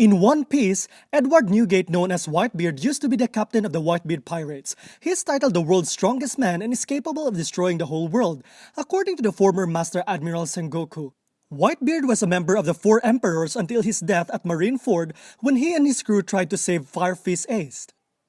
In One Piece, Edward Newgate, known as Whitebeard, used to be the captain of the Whitebeard Pirates. He is titled the world's strongest man and is capable of destroying the whole world, according to the former Master Admiral Sengoku. Whitebeard was a member of the Four Emperors until his death at Marineford when he and his crew tried to save Fire Fist Ace.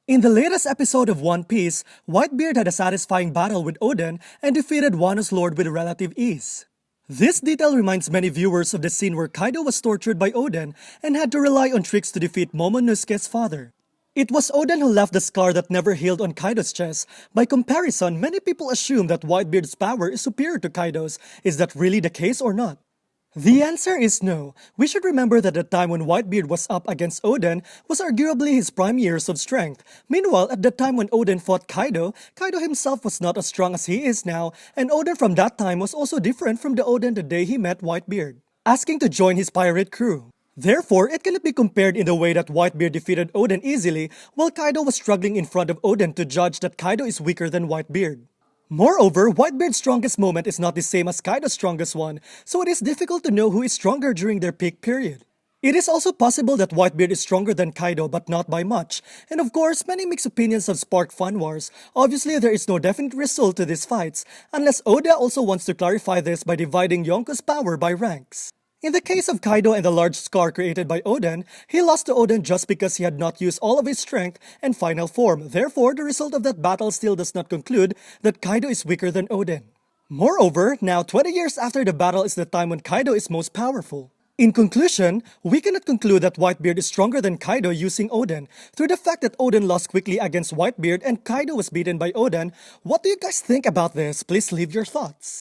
In the latest episode of One Piece, Whitebeard had a satisfying battle with Oden and defeated Wano's Lord with relative ease. This detail reminds many viewers of the scene where Kaido was tortured by Oden and had to rely on tricks to defeat Momonosuke's father. It was Oden who left the scar that never healed on Kaido's chest. By comparison, many people assume that Whitebeard's power is superior to Kaido's. Is that really the case or not? The answer is no. We should remember that the time when Whitebeard was up against Oden was arguably his prime years of strength. Meanwhile, at the time when Oden fought Kaido, Kaido himself was not as strong as he is now, and Oden from that time was also different from the Oden the day he met Whitebeard, asking to join his pirate crew. Therefore, it cannot be compared in the way that Whitebeard defeated Oden easily, while Kaido was struggling in front of Oden to judge that Kaido is weaker than Whitebeard. Moreover, Whitebeard's strongest moment is not the same as Kaido's strongest one, so it is difficult to know who is stronger during their peak period. It is also possible that Whitebeard is stronger than Kaido but not by much, and of course, many mixed opinions have sparked fan wars. Obviously, there is no definite result to these fights, unless Oda also wants to clarify this by dividing Yonko's power by ranks. In the case of Kaido and the large scar created by Oden, he lost to Oden just because he had not used all of his strength and final form. Therefore, the result of that battle still does not conclude that Kaido is weaker than Oden. Moreover, now 20 years after the battle is the time when Kaido is most powerful. In conclusion, we cannot conclude that Whitebeard is stronger than Kaido using Oden. Through the fact that Oden lost quickly against Whitebeard and Kaido was beaten by Oden, what do you guys think about this? Please leave your thoughts.